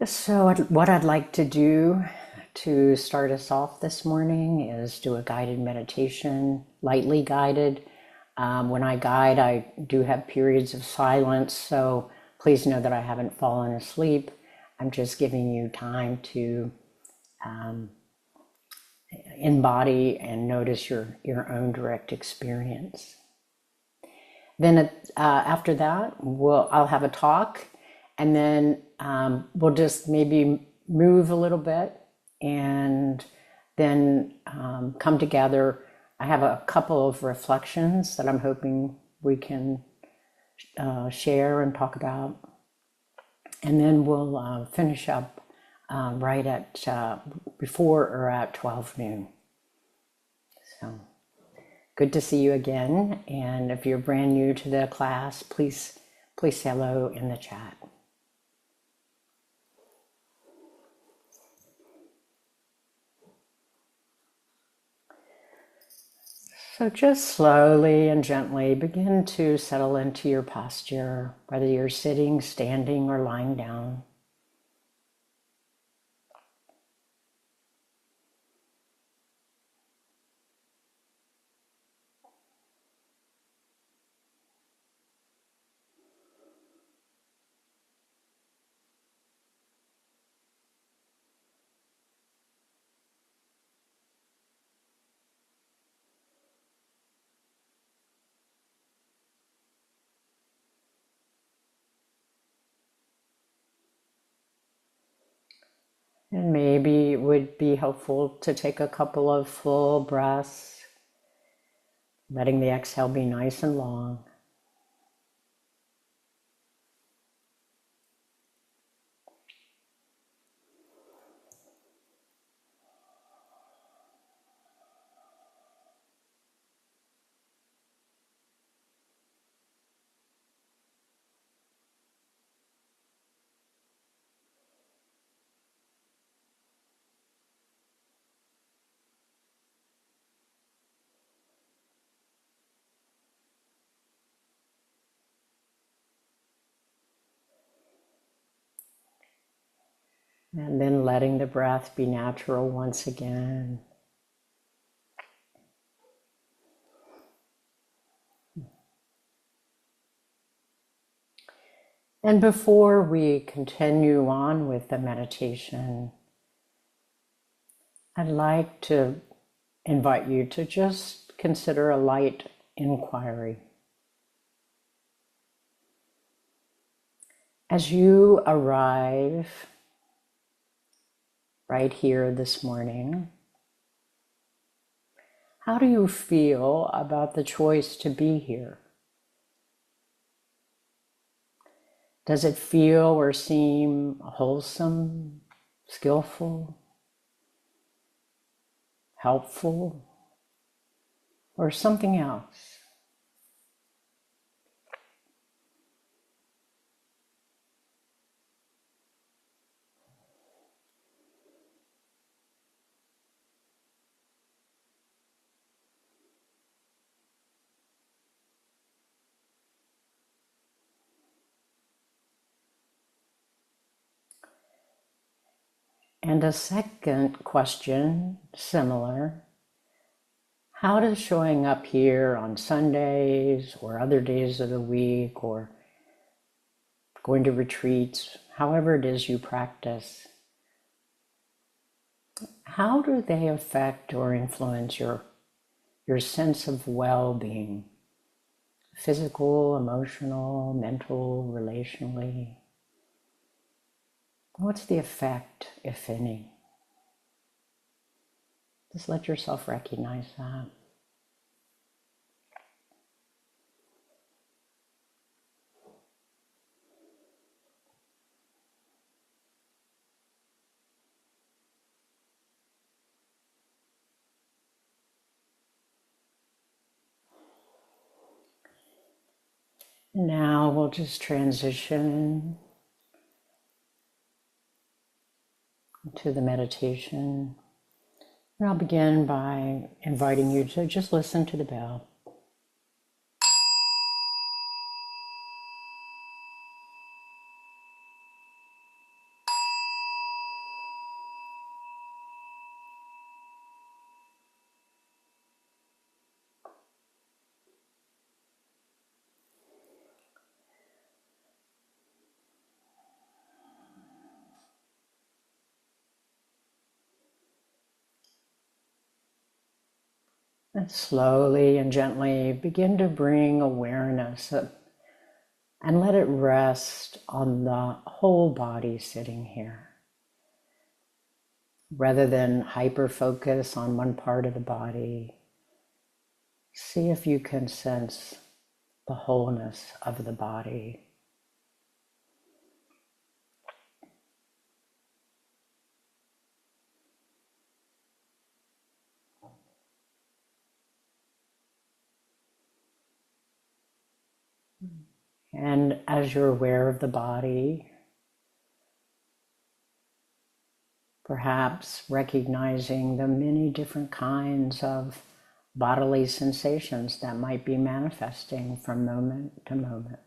So, what I'd like to do to start us off this morning is do a guided meditation, lightly guided. When I guide, I do have periods of silence, so please know that I haven't fallen asleep. I'm just giving you time to embody and notice your own direct experience. Then after that, I'll have a talk, and then we'll just maybe move a little bit, and then come together. I have a couple of reflections that I'm hoping we can share and talk about, and then we'll finish up right at before or at 12 noon. So. Good to see you again, and if you're brand new to the class, please say hello in the chat. So just slowly and gently begin to settle into your posture, whether you're sitting, standing, or lying down. And maybe it would be helpful to take a couple of full breaths, letting the exhale be nice and long. And then letting the breath be natural once again. And before we continue on with the meditation, I'd like to invite you to just consider a light inquiry. As you arrive right here this morning, how do you feel about the choice to be here? Does it feel or seem wholesome, skillful, helpful, or something else? And a second question, similar. How does showing up here on Sundays or other days of the week or going to retreats, however it is you practice, how do they affect or influence your sense of well-being? Physical, emotional, mental, relationally? What's the effect, if any? Just let yourself recognize that. Now we'll just transition to the meditation. And I'll begin by inviting you to just listen to the bell. And slowly and gently begin to bring awareness up and let it rest on the whole body sitting here. Rather than hyper focus on one part of the body, see if you can sense the wholeness of the body. And as you're aware of the body, perhaps recognizing the many different kinds of bodily sensations that might be manifesting from moment to moment.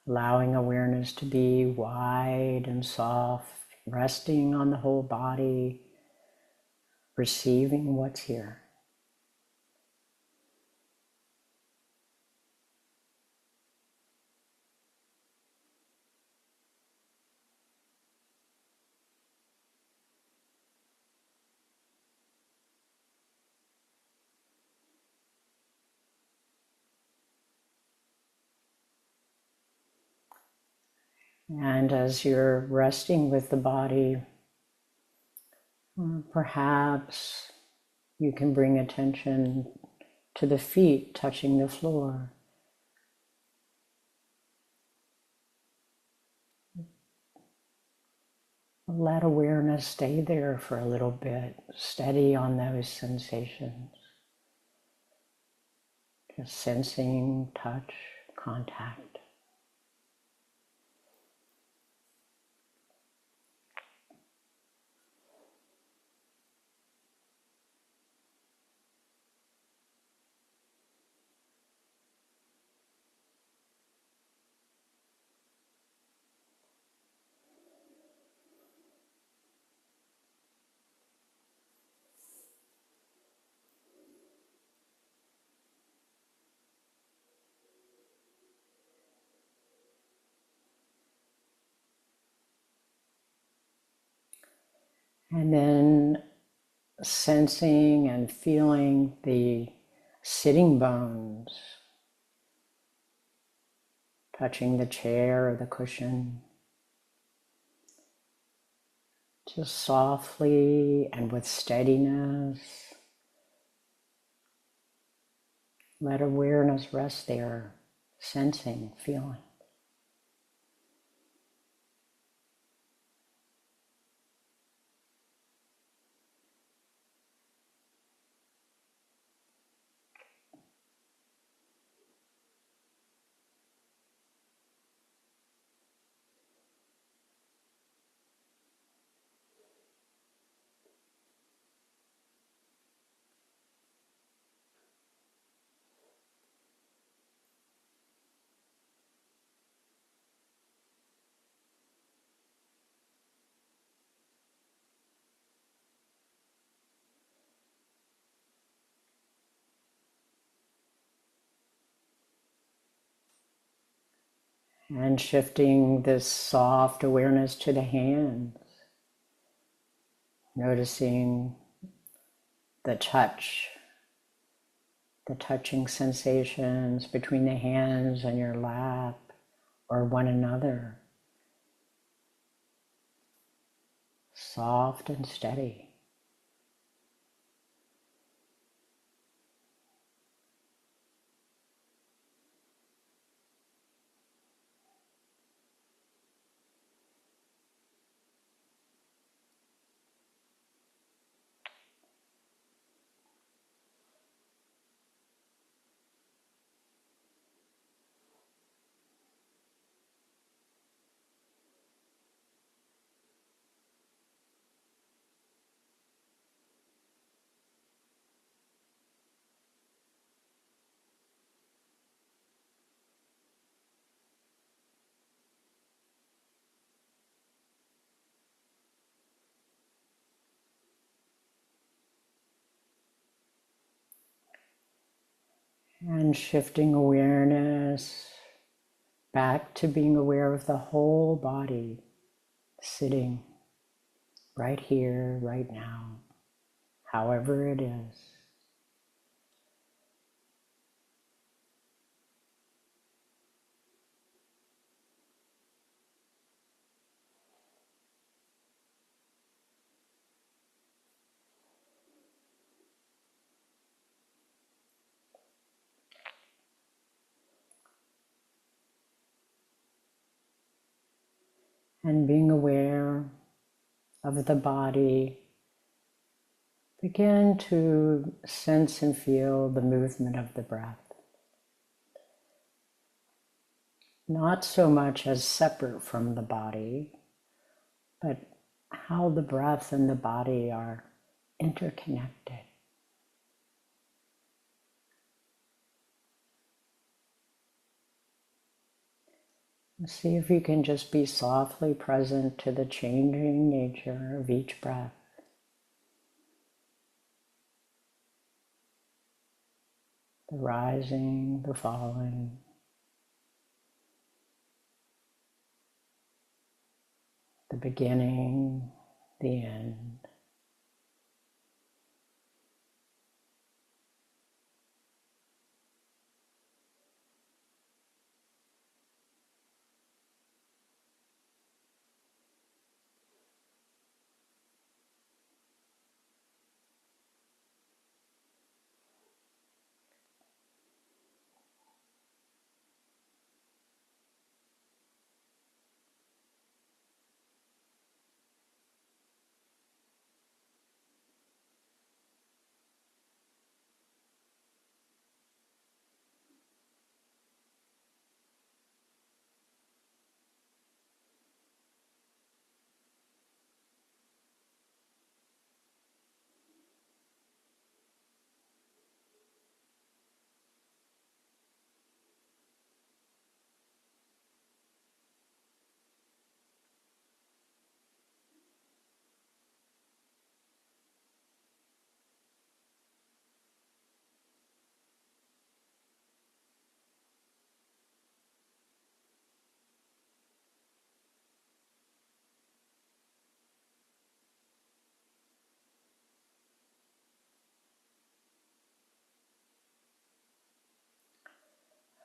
Allowing awareness to be wide and soft, resting on the whole body, receiving what's here. And as you're resting with the body, perhaps you can bring attention to the feet touching the floor. Let awareness stay there for a little bit, steady on those sensations. Just sensing, touch, contact. And then sensing and feeling the sitting bones touching the chair or the cushion. Just softly and with steadiness, let awareness rest there, sensing, feeling. And shifting this soft awareness to the hands, noticing the touch, the touching sensations between the hands and your lap or one another. Soft and steady. And shifting awareness back to being aware of the whole body, sitting right here, right now, however it is. And being aware of the body, begin to sense and feel the movement of the breath. Not so much as separate from the body, but how the breath and the body are interconnected. See if you can just be softly present to the changing nature of each breath. The rising, the falling, the beginning, the end.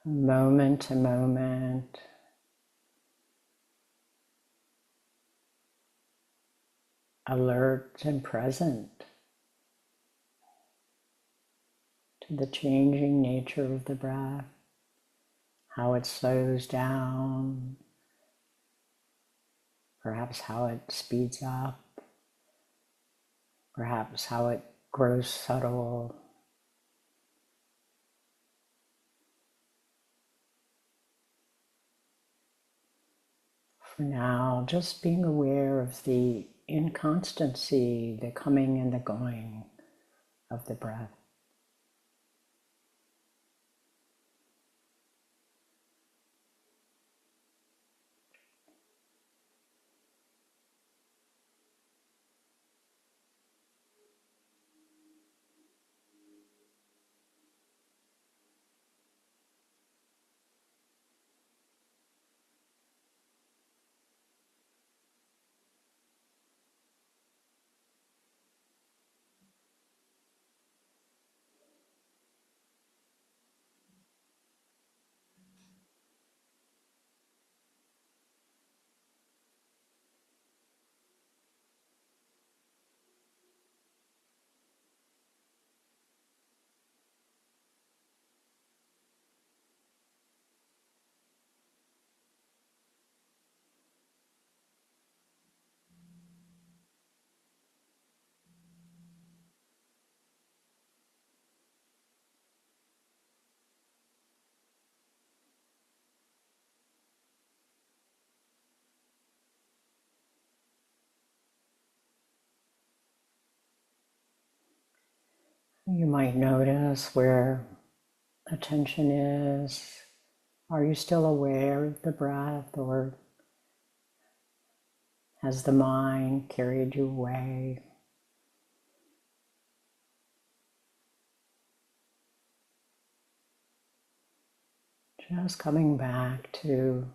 Moment to moment, alert and present to the changing nature of the breath, how it slows down, perhaps how it speeds up, perhaps how it grows subtle. For now, just being aware of the inconstancy, the coming and the going of the breath. You might notice where attention is. Are you still aware of the breath, or has the mind carried you away? Just coming back to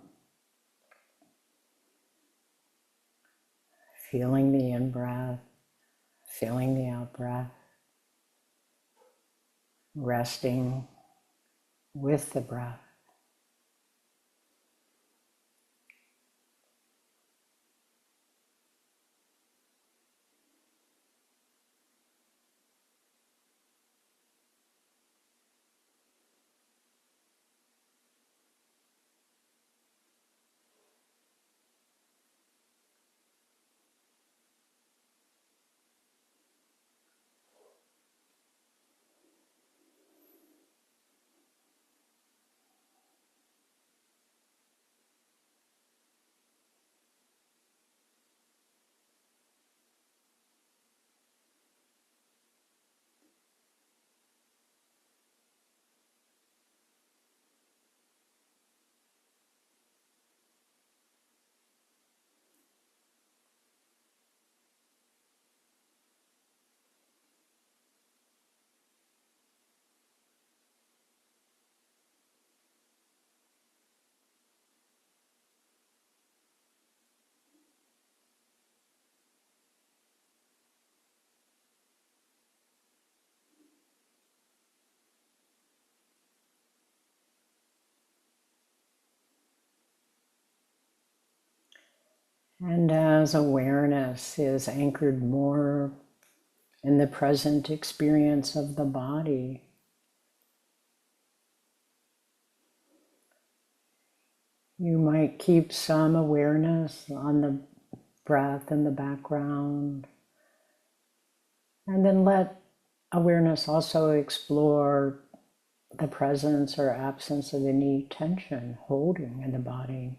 feeling the in-breath, feeling the out-breath, resting with the breath. And as awareness is anchored more in the present experience of the body, you might keep some awareness on the breath in the background, and then let awareness also explore the presence or absence of any tension holding in the body.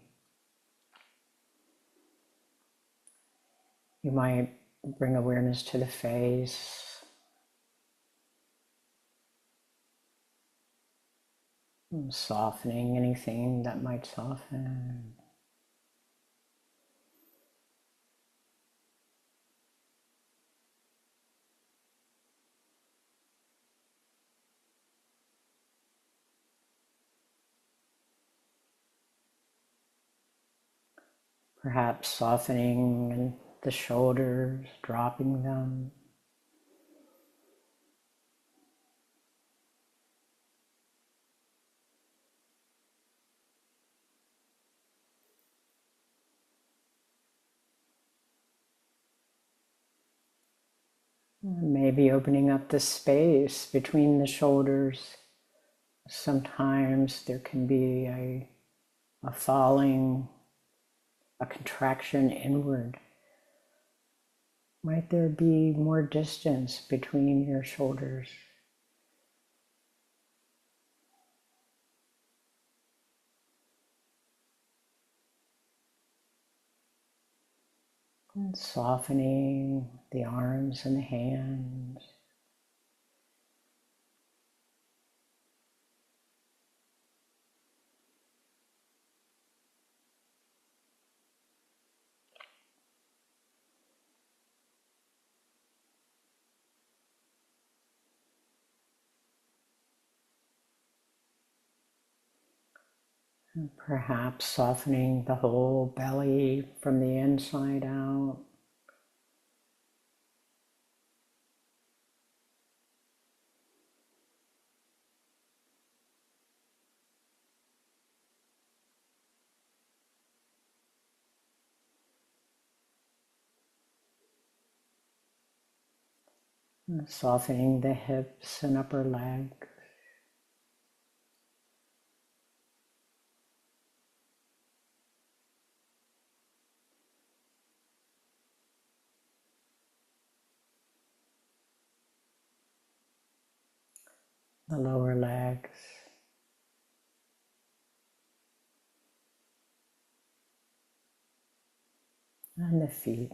You might bring awareness to the face, softening anything that might soften. Perhaps softening the shoulders, dropping them. Maybe opening up the space between the shoulders. Sometimes there can be a falling, a contraction inward. Might there be more distance between your shoulders? And softening the arms and the hands. And perhaps softening the whole belly from the inside out. And softening the hips and upper legs. The lower legs. And the feet.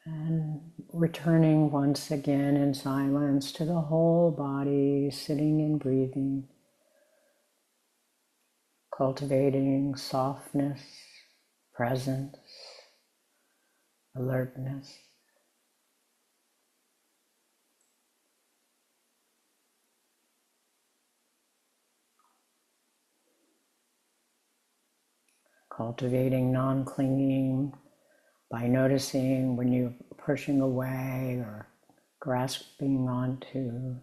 And returning once again in silence to the whole body, sitting and breathing, cultivating softness presence, alertness. Cultivating non-clinging by noticing when you're pushing away or grasping onto.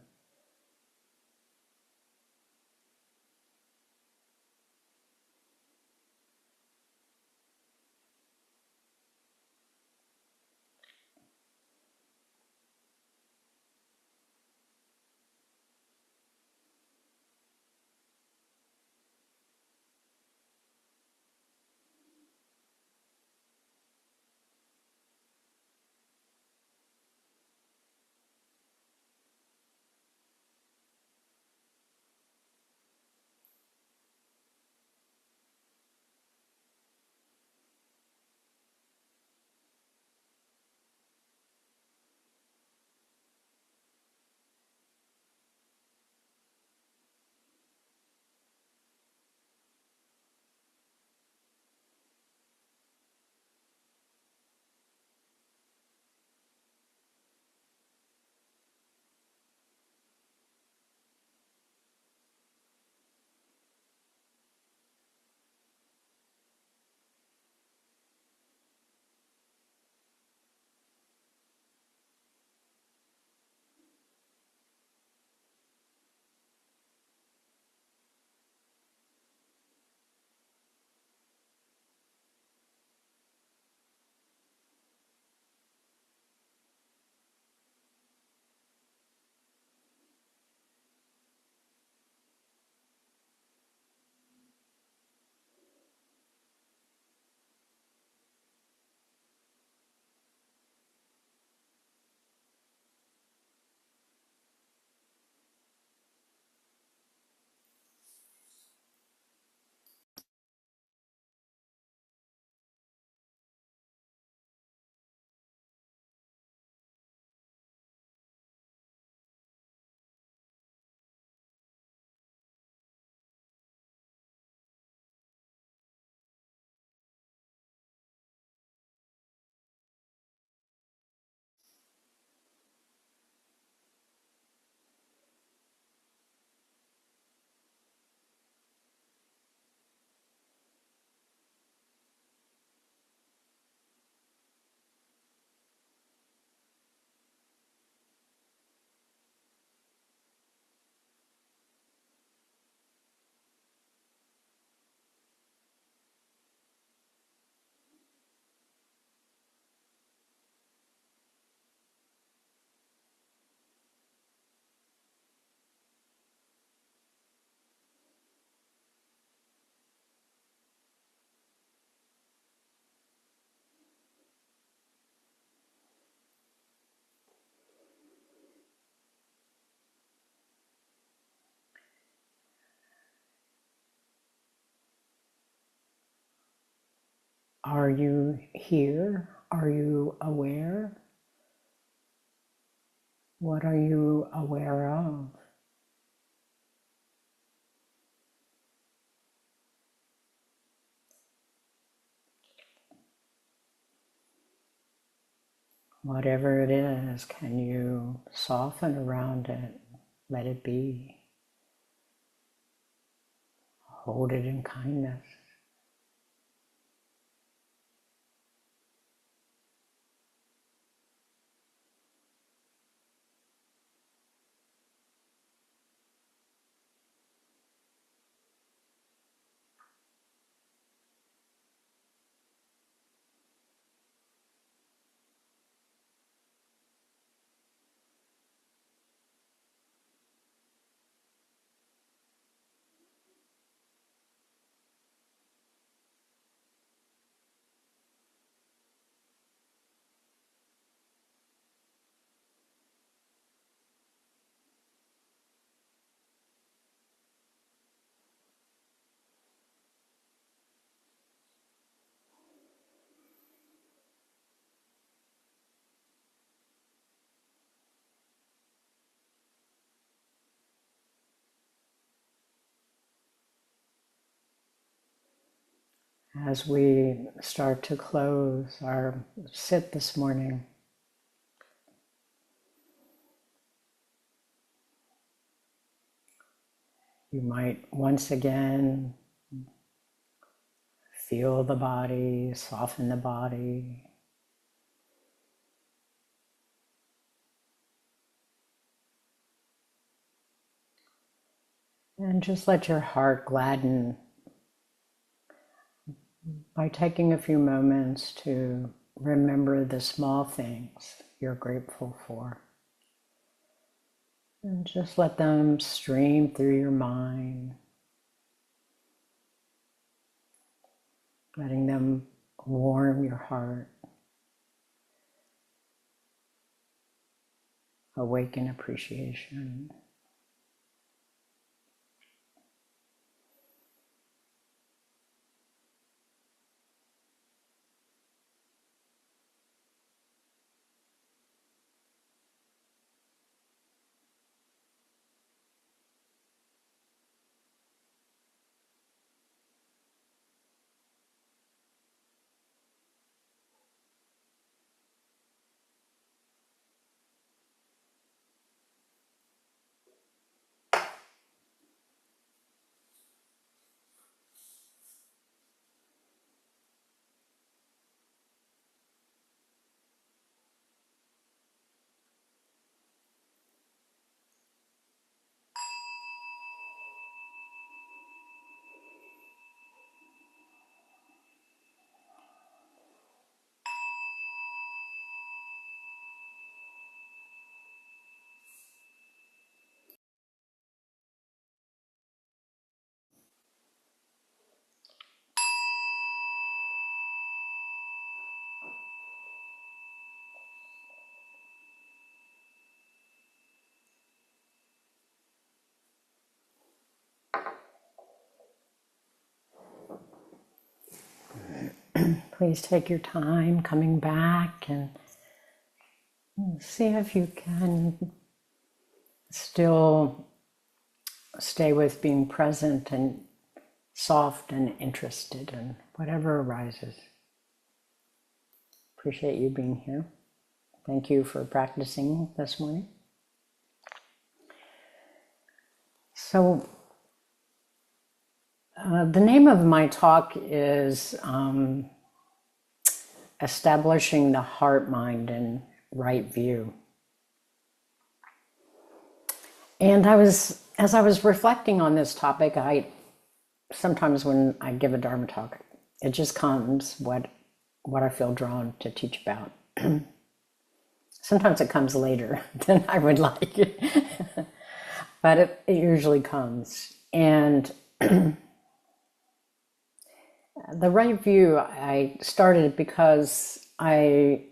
Are you here? Are you aware? What are you aware of? Whatever it is, can you soften around it? Let it be. Hold it in kindness. as we start to close our sit this morning. You might once again feel the body, soften the body. And just let your heart gladden by taking a few moments to remember the small things you're grateful for. And just let them stream through your mind, letting them warm your heart, awaken appreciation. Please take your time coming back and see if you can still stay with being present and soft and interested in whatever arises. Appreciate you being here. Thank you for practicing this morning. So, the name of my talk is Establishing the Heart, Mind, and Right View. And as I was reflecting on this topic, sometimes when I give a Dharma talk, it just comes what I feel drawn to teach about. Sometimes it comes later than I would like, but it usually comes. And the right view, I started because I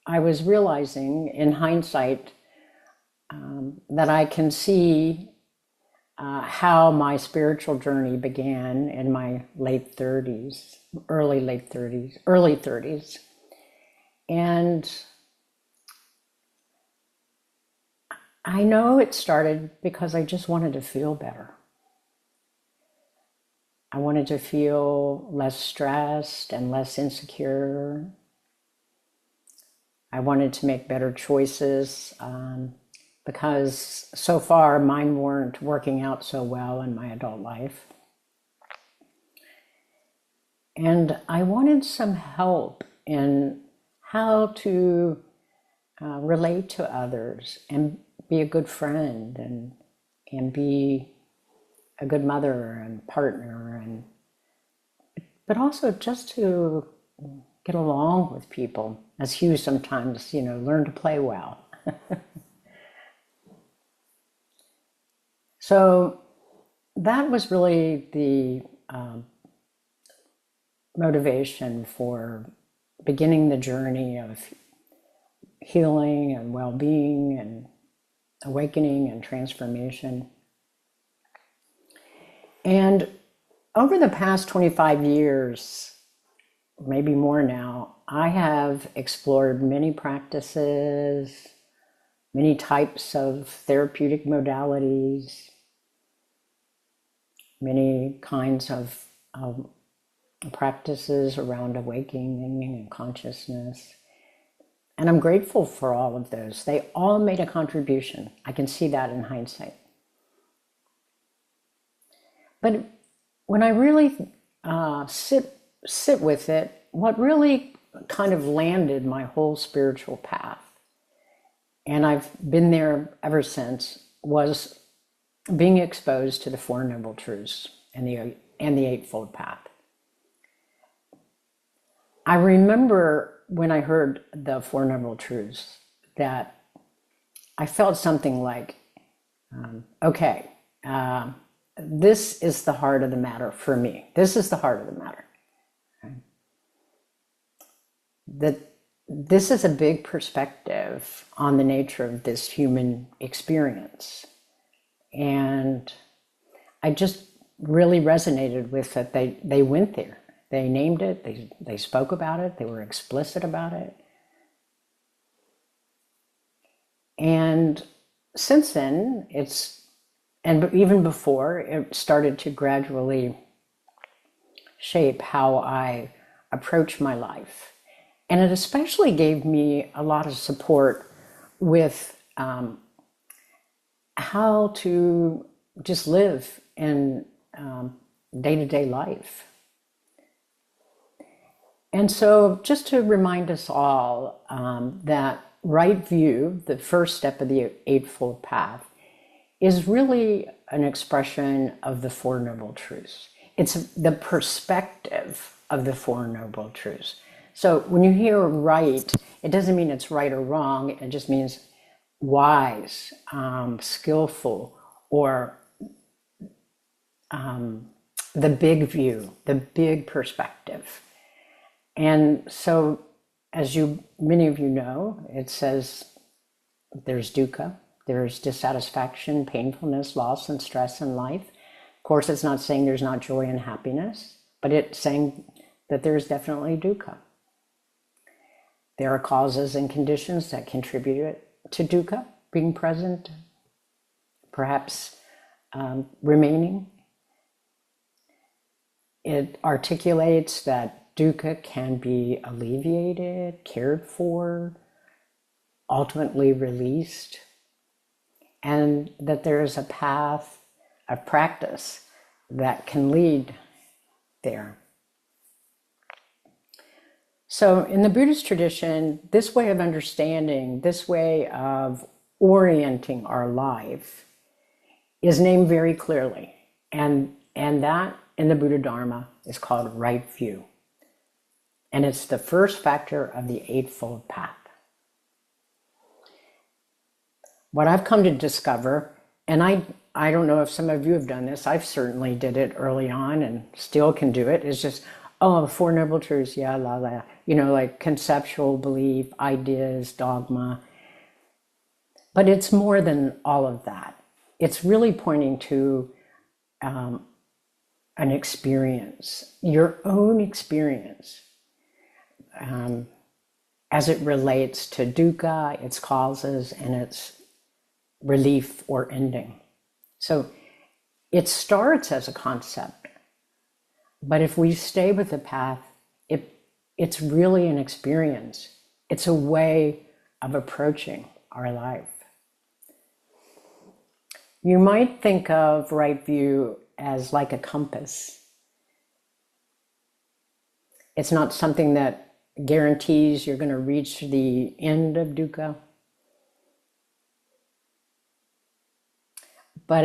was realizing in hindsight that I can see how my spiritual journey began in my early 30s. And I know it started because I just wanted to feel better. I wanted to feel less stressed and less insecure. I wanted to make better choices because so far mine weren't working out so well in my adult life. And I wanted some help in how to relate to others and be a good friend and be a good mother and partner, but also just to get along with people. As Hugh sometimes, learn to play well. So that was really the motivation for beginning the journey of healing and well-being and awakening and transformation. And over the past 25 years, maybe more now, I have explored many practices, many types of therapeutic modalities, many kinds of practices around awakening and consciousness. And I'm grateful for all of those. They all made a contribution. I can see that in hindsight. But when I really sit with it, what really kind of landed my whole spiritual path, and I've been there ever since, was being exposed to the Four Noble Truths and the Eightfold Path. I remember when I heard the Four Noble Truths that I felt something like, this is the heart of the matter for me. This is the heart of the matter. Okay? That this is a big perspective on the nature of this human experience. And I just really resonated with that. They went there. They named it, they spoke about it, they were explicit about it. And since then, and even before, it started to gradually shape how I approach my life. And it especially gave me a lot of support with how to just live in day-to-day life. And so just to remind us all that right view, the first step of the Eightfold Path, is really an expression of the Four Noble Truths. It's the perspective of the Four Noble Truths. So when you hear right, it doesn't mean it's right or wrong. It just means wise, skillful, or the big view, the big perspective. And so, as many of you know, it says there's dukkha, there's dissatisfaction, painfulness, loss, and stress in life. Of course, it's not saying there's not joy and happiness, but it's saying that there's definitely dukkha. There are causes and conditions that contribute to dukkha being present, perhaps remaining. It articulates that dukkha can be alleviated, cared for, ultimately released, and that there is a path of practice that can lead there. So in the Buddhist tradition, this way of understanding, this way of orienting our life is named very clearly. And that in the Buddha Dharma is called right view. And it's the first factor of the Eightfold Path. What I've come to discover, and I don't know if some of you have done this, I've certainly did it early on and still can do it, is just, the Four Noble Truths, yeah, la, la. Like conceptual belief, ideas, dogma. But it's more than all of that. It's really pointing to an experience, your own experience. As it relates to dukkha, its causes, and its relief or ending. So it starts as a concept, but if we stay with the path, it's really an experience. It's a way of approaching our life. You might think of right view as like a compass. It's not something that guarantees you're going to reach the end of dukkha. But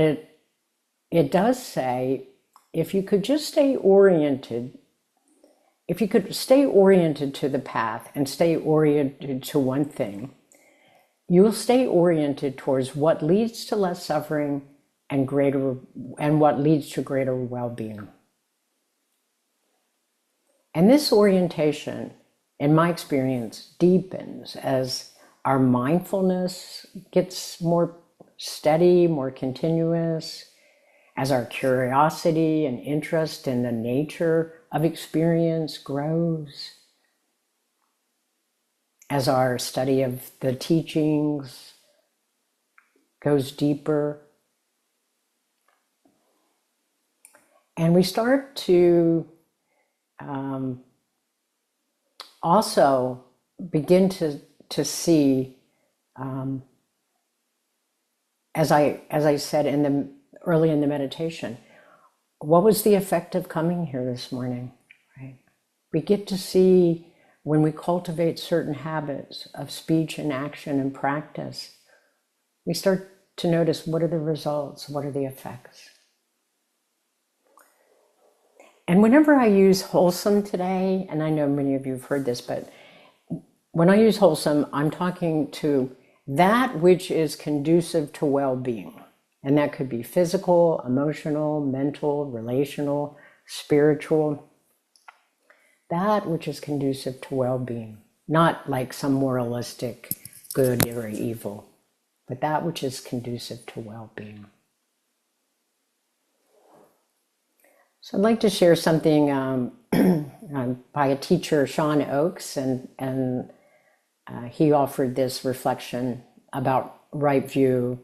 it does say, if you could just stay oriented, if you could stay oriented to the path and stay oriented to one thing, you will stay oriented towards what leads to less suffering and what leads to greater well-being. And this orientation, in my experience, deepens as our mindfulness gets more steady, more continuous, as our curiosity and interest in the nature of experience grows, as our study of the teachings goes deeper, and we start to also begin to see, as I said early in the meditation, what was the effect of coming here this morning, right? We get to see when we cultivate certain habits of speech and action and practice, we start to notice what are the results, what are the effects. And whenever I use wholesome today, and I know many of you have heard this, but when I use wholesome, I'm talking to that which is conducive to well-being. And that could be physical, emotional, mental, relational, spiritual. That which is conducive to well-being. Not like some moralistic good or evil, but that which is conducive to well-being. So I'd like to share something by a teacher, Sean Oakes, and he offered this reflection about right view.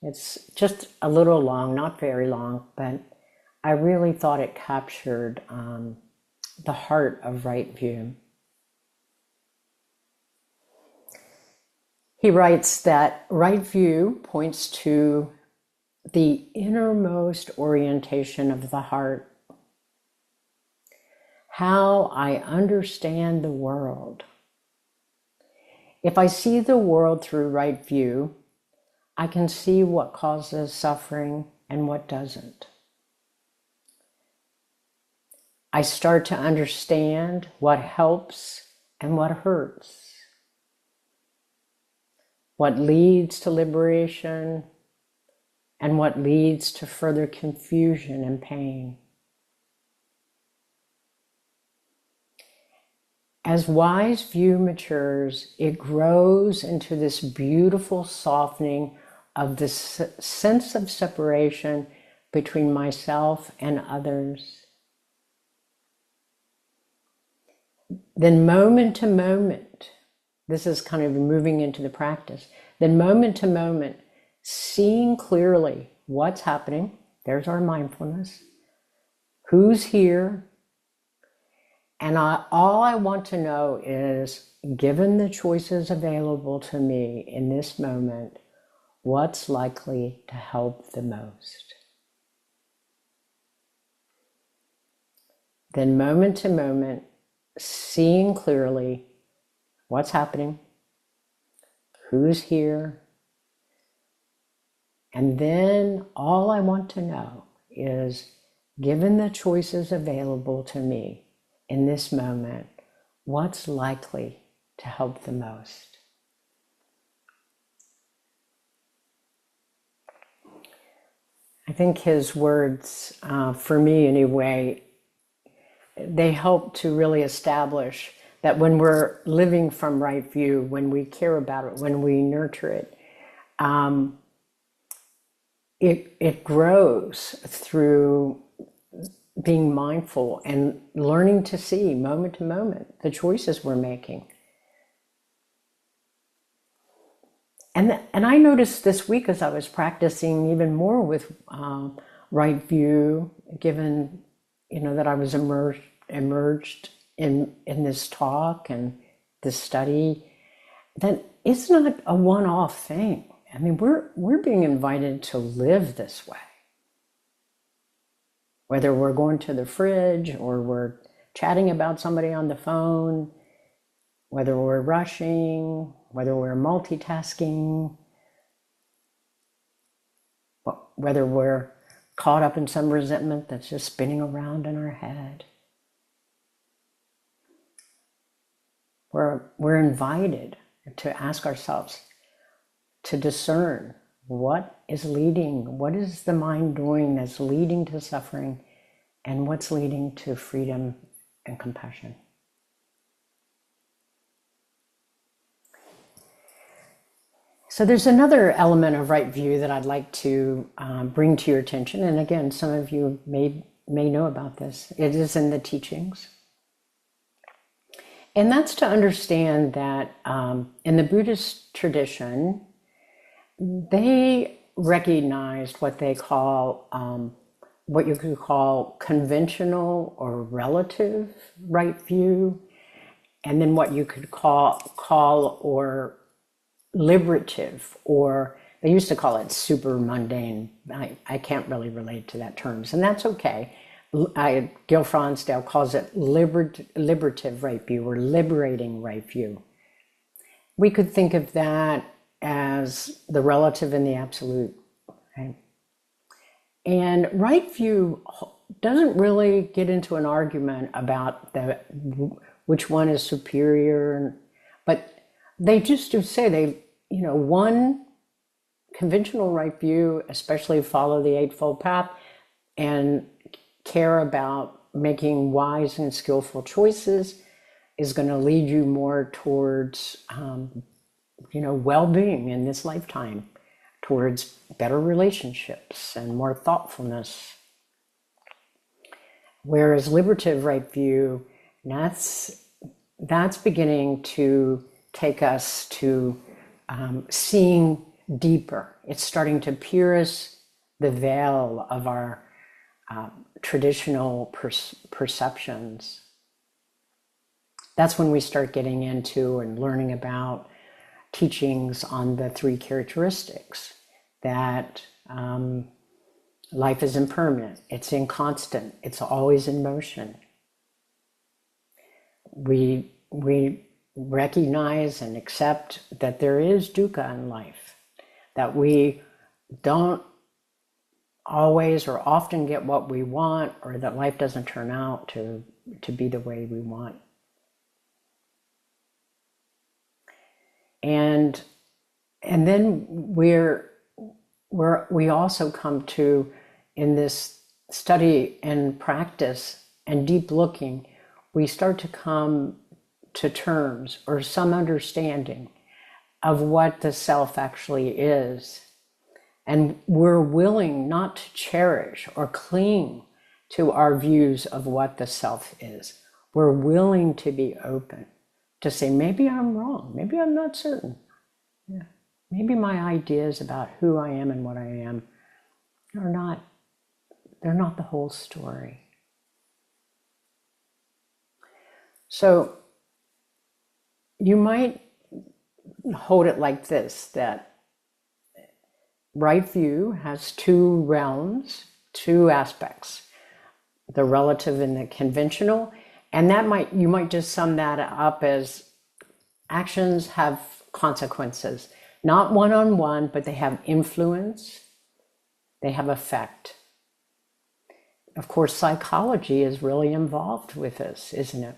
It's just a little long, not very long, but I really thought it captured the heart of right view. He writes that right view points to the innermost orientation of the heart, how I understand the world. If I see the world through right view, I can see what causes suffering and what doesn't. I start to understand what helps and what hurts, what leads to liberation and what leads to further confusion and pain. As wise view matures, it grows into this beautiful softening of this sense of separation between myself and others. Then moment to moment, this is kind of moving into the practice, then moment to moment, seeing clearly what's happening, there's our mindfulness, who's here, and all I want to know is, given the choices available to me in this moment, what's likely to help the most? Then moment to moment, seeing clearly what's happening, who's here, and then all I want to know is, given the choices available to me in this moment, what's likely to help the most? I think his words, for me anyway, they help to really establish that when we're living from right view, when we care about it, when we nurture it, it grows through being mindful and learning to see moment to moment the choices we're making. And I noticed this week as I was practicing even more with right view, given that I was immersed in this talk and this study, that it's not a one-off thing. I mean, we're being invited to live this way. Whether we're going to the fridge or we're chatting about somebody on the phone, whether we're rushing, whether we're multitasking, whether we're caught up in some resentment that's just spinning around in our head. We're invited to ask ourselves, to discern what is the mind doing that's leading to suffering, and what's leading to freedom and compassion. So there's another element of right view that I'd like to bring to your attention. And again, some of you may know about this. It is in the teachings. And that's to understand that in the Buddhist tradition, they recognized what they call what you could call conventional or relative right view, and then what you could call or liberative, or they used to call it super mundane. I can't really relate to that terms, and that's okay. Gil Fronsdale calls it liberative right view, or liberating right view. We could think of that as the relative and the absolute, right? And right view doesn't really get into an argument about which one is superior, but they just do say one conventional right view, especially follow the Eightfold Path and care about making wise and skillful choices, is going to lead you more towards well-being in this lifetime, towards better relationships and more thoughtfulness. Whereas liberative right view, that's beginning to take us to seeing deeper. It's starting to pierce the veil of our traditional perceptions. That's when we start getting into and learning about teachings on the three characteristics, that life is impermanent, it's inconstant, it's always in motion. We recognize and accept that there is dukkha in life, that we don't always or often get what we want, or that life doesn't turn out to be the way we want. And then we also come to, in this study and practice and deep looking, we start to come to terms or some understanding of what the self actually is. And we're willing not to cherish or cling to our views of what the self is. We're willing to be open, to say, maybe I'm wrong, maybe I'm not certain. Yeah. Maybe my ideas about who I am and what I am they're not the whole story. So you might hold it like this, that right view has two realms, two aspects, the relative and the conventional, and you might just sum that up as actions have consequences, not one-on-one, but they have influence, they have effect. Of course, psychology is really involved with this, isn't it?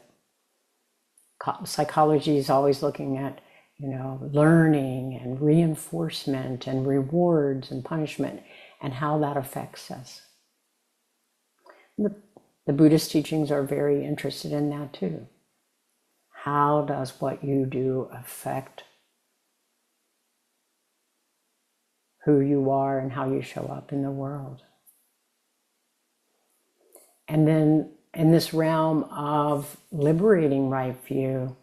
Psychology is always looking at, learning and reinforcement and rewards and punishment and how that affects us. The Buddhist teachings are very interested in that too. How does what you do affect who you are and how you show up in the world? And then in this realm of liberating right view,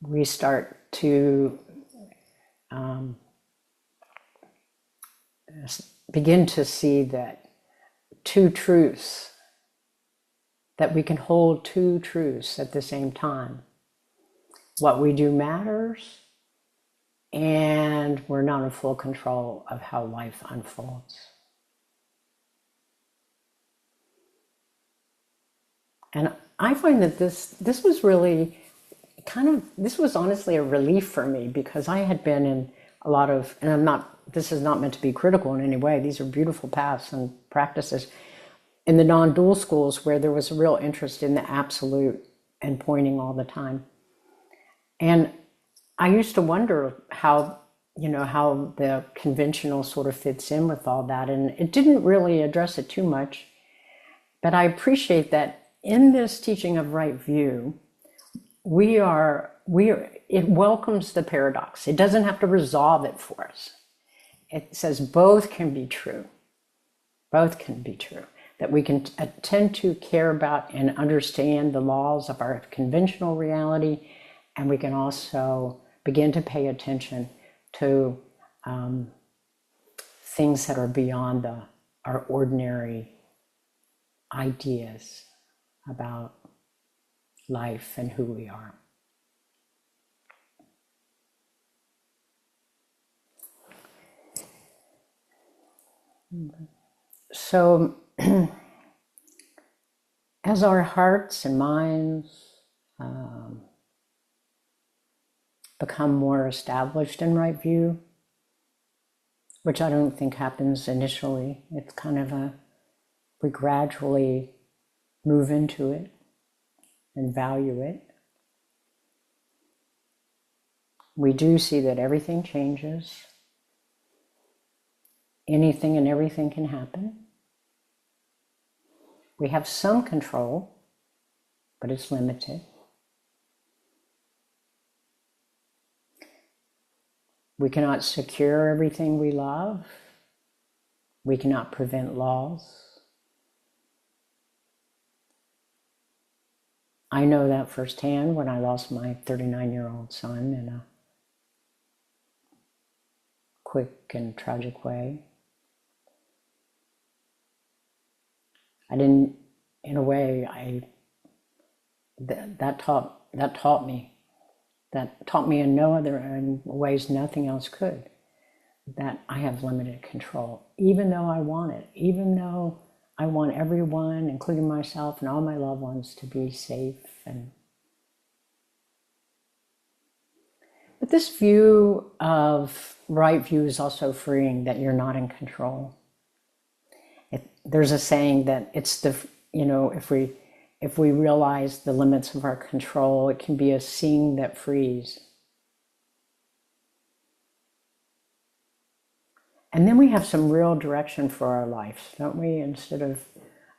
we start to begin to see that two truths, that we can hold two truths at the same time. What we do matters, and we're not in full control of how life unfolds. And I find that this was really this was honestly a relief for me, because I had been in a lot of, and this is not meant to be critical in any way, these are beautiful paths and practices, in the non-dual schools where there was a real interest in the absolute and pointing all the time. And I used to wonder how the conventional sort of fits in with all that, and it didn't really address it too much. But I appreciate that in this teaching of right view, it welcomes the paradox. It doesn't have to resolve it for us. It says both can be true. Both can be true. That we can tend to care about and understand the laws of our conventional reality, and we can also begin to pay attention to things that are beyond our ordinary ideas about life and who we are. So, as our hearts and minds become more established in right view, which I don't think happens initially, it's kind of we gradually move into it and value it. We do see that everything changes. Anything and everything can happen. We have some control, but it's limited. We cannot secure everything we love. We cannot prevent loss. I know that firsthand when I lost my 39-year-old son in a quick and tragic way. I didn't, in a way, that taught me in no other ways, nothing else could, that I have limited control, even though I want it, even though I want everyone, including myself and all my loved ones, to be safe. But this view of right view is also freeing, that you're not in control. There's a saying that it's if we realize the limits of our control, it can be a seeing that frees. And then we have some real direction for our life, don't we? Instead of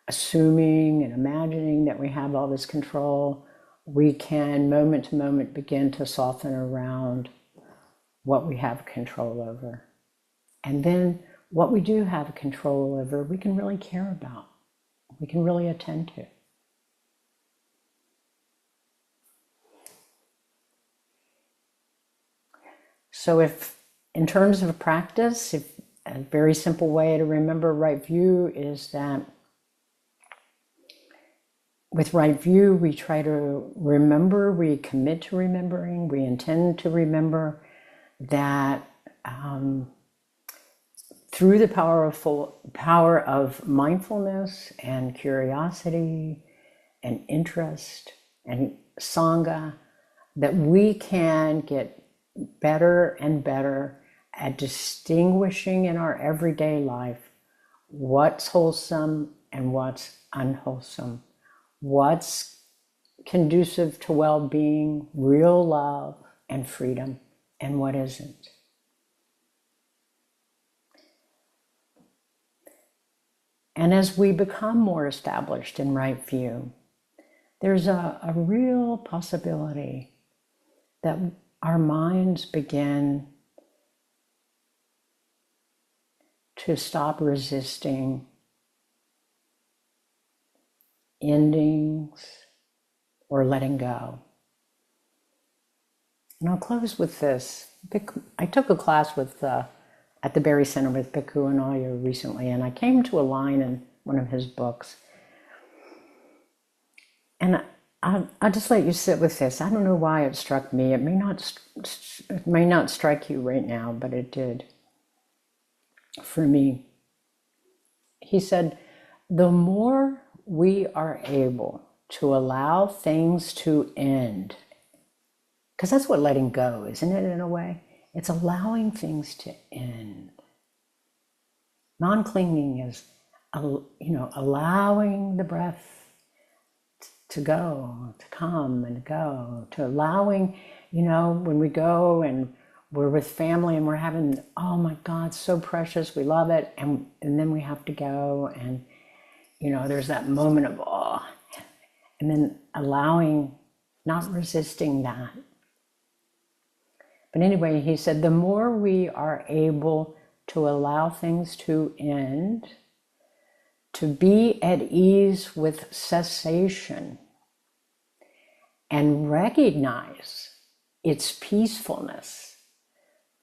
assuming and imagining that we have all this control, we can moment to moment begin to soften around what we have control over. And then what we do have control over, we can really care about. We can really attend to. So if, in terms of practice, if a very simple way to remember right view is that with right view, we try to remember, we commit to remembering, we intend to remember that through the power of mindfulness and curiosity and interest and sangha, that we can get better and better at distinguishing in our everyday life what's wholesome and what's unwholesome, what's conducive to well-being, real love and freedom, and what isn't. And as we become more established in right view, there's a real possibility that our minds begin to stop resisting endings or letting go. And I'll close with this. I took a class at the Berry Center with Bhikkhu Anaya recently, and I came to a line in one of his books. And I'll just let you sit with this. I don't know why it struck me. It may not strike you right now, but it did for me. He said, the more we are able to allow things to end, because that's what letting go, isn't it, in a way? It's allowing things to end. Non-clinging is, allowing the breath to go, to come and go, to allowing, when we go and we're with family and we're having, oh my God, so precious, we love it, and then we have to go, and there's that moment of awe, and then allowing, not resisting that. But anyway, he said, the more we are able to allow things to end, to be at ease with cessation, and recognize its peacefulness,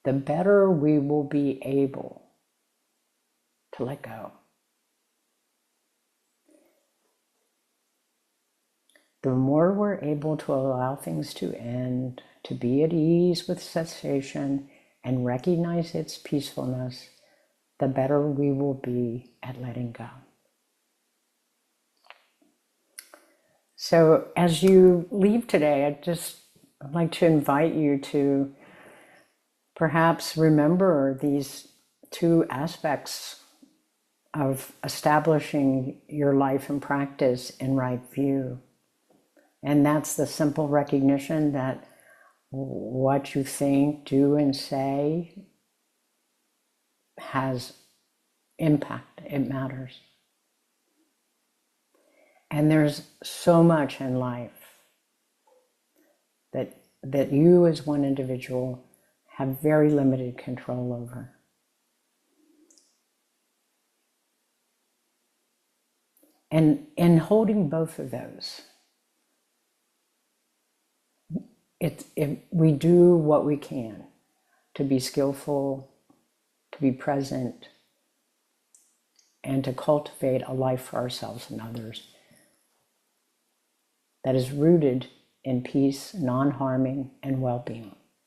the better we will be able to let go. The more we're able to allow things to end, to be at ease with cessation and recognize its peacefulness, the better we will be at letting go. So as you leave today, I'd like to invite you to perhaps remember these two aspects of establishing your life and practice in right view. And that's the simple recognition that what you think, do, and say has impact. It matters. And there's so much in life that you as one individual have very limited control over. And in holding both of those, we do what we can to be skillful, to be present, and to cultivate a life for ourselves and others that is rooted in peace, non-harming, and well-being.